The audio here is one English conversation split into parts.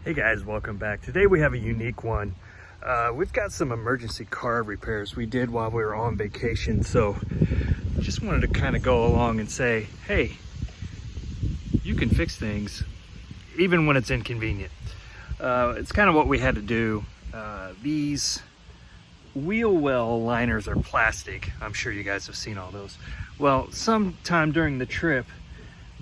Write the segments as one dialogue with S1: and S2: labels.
S1: Hey guys, welcome back. Today we have a unique one. We've got some emergency car repairs we did while we were on vacation, so just wanted to kind of go along and say, hey, you can fix things even when it's inconvenient. It's kind of what we had to do. These wheel well liners are plastic. I'm sure you guys have seen all those. Well, sometime during the trip,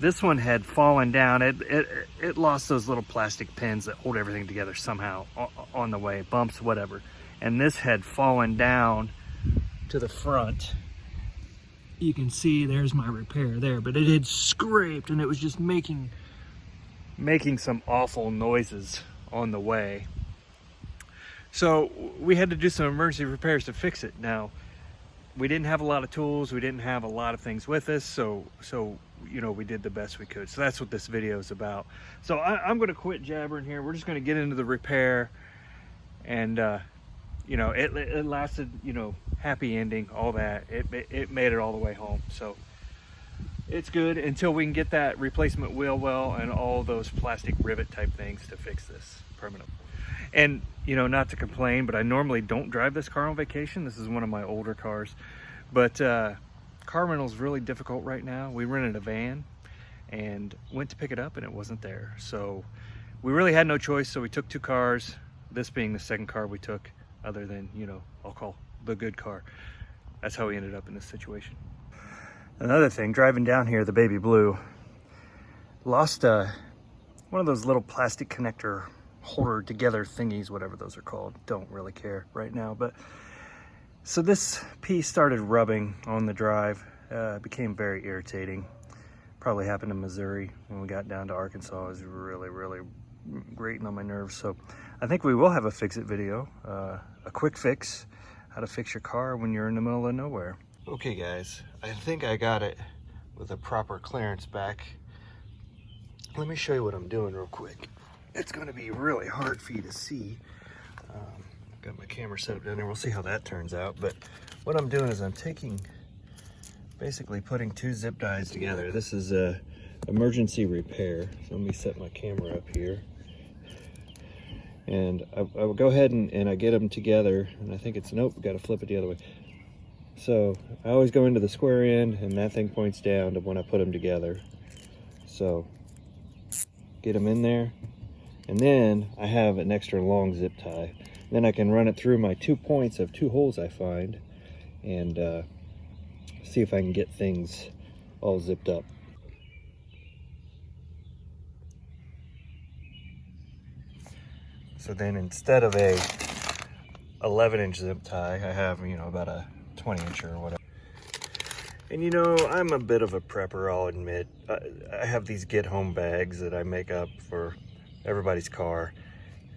S1: this one had fallen down. It lost those little plastic pins that hold everything together somehow on the way, bumps, whatever. And this had fallen down to the front. You can see there's my repair there, but it had scraped and it was just making some awful noises on the way. So we had to do some emergency repairs to fix it. Now, we didn't have a lot of tools. We didn't have a lot of things with us. So you know, we did the best we could. So that's what this video is about. So I'm going to quit jabbering here. We're just going to get into the repair. And, you know, it lasted, you know, happy ending, all that. It made it all the way home. So it's good until we can get that replacement wheel well and all those plastic rivet type things to fix this permanently. And, you know, not to complain, but I normally don't drive this car on vacation. This is one of my older cars. But car rental is really difficult right now. We rented a van and went to pick it up and it wasn't there. So we really had no choice. So we took two cars, this being the second car we took, other than, you know, I'll call the good car. That's how we ended up in this situation. Another thing, driving down here, the baby blue, lost one of those little plastic connector holder together thingies, whatever those are called. Don't really care right now, but so this piece started rubbing on the drive. It became very irritating. Probably happened in Missouri. When we got down to Arkansas, it was really grating on my nerves. So I think we will have a fix-it video, a quick fix, how to fix your car when you're in the middle of nowhere. Okay guys, I think I got it with a proper clearance back. Let me show you what I'm doing real quick. It's going to be really hard for you to see. Got my camera set up down there. We'll see how that turns out. But what I'm doing is I'm basically putting two zip ties together. This is a emergency repair. So let me set my camera up here. And I will go ahead and I get them together. And I think it's, nope, got to flip it the other way. So I always go into the square end and that thing points down to when I put them together. So get them in there. And then I have an extra long zip tie. Then I can run it through my 2 points of 2 holes I find and see if I can get things all zipped up. So then instead of a 11-inch zip tie, I have, you know, about a 20-inch or whatever. And you know, I'm a bit of a prepper, I'll admit. I have these get home bags that I make up for everybody's car,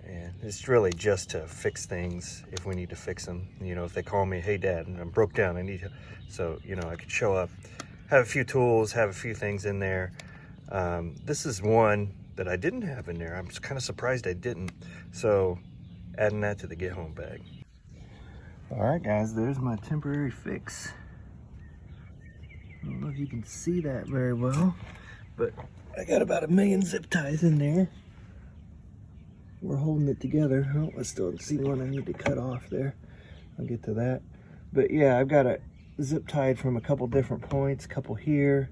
S1: and it's really just to fix things if we need to fix them. You know, if they call me, hey dad, I'm broke down, I need help. So, you know, I could show up, have a few tools, have a few things in there. This is one that I didn't have in there. I'm just kind of surprised I didn't. So adding that to the get home bag. All right guys, there's my temporary fix. I don't know if you can see that very well, but I got about 1 million zip ties in there. We're holding it together. Oh, I still see one I need to cut off there. I'll get to that. But yeah, I've got it zip tied from a couple different points, a couple here,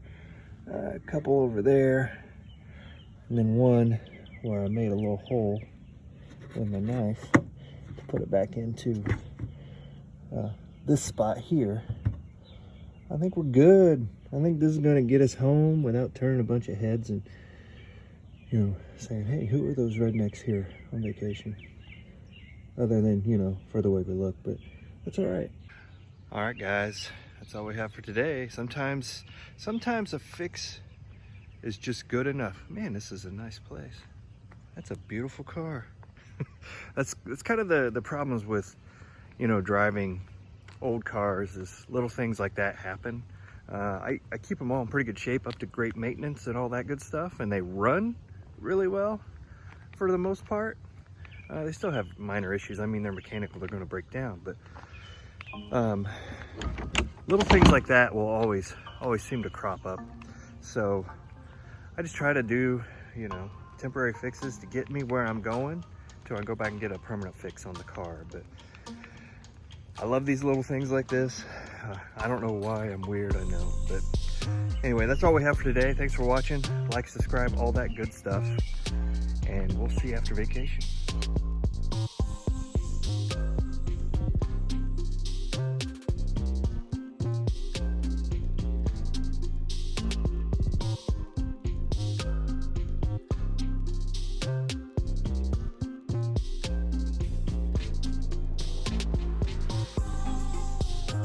S1: a couple over there, and then one where I made a little hole with my knife to put it back into this spot here. I think we're good. I think this is going to get us home without turning a bunch of heads and, you know, saying, hey, who are those rednecks here on vacation? Other than, you know, for the way we look, but that's all right. All right, guys, that's all we have for today. Sometimes a fix is just good enough. Man, this is a nice place. That's a beautiful car. That's kind of the problems with, you know, driving old cars, is little things like that happen. I keep them all in pretty good shape, up to great maintenance and all that good stuff, and they run really well for the most part. They still have minor issues. I mean, they're mechanical, they're going to break down, but little things like that will always seem to crop up. So I just try to do, you know, temporary fixes to get me where I'm going till I go back and get a permanent fix on the car. But I love these little things like this. I don't know why I'm weird, I know. But anyway, that's all we have for today. Thanks for watching. Like, subscribe, all that good stuff. And we'll see you after vacation.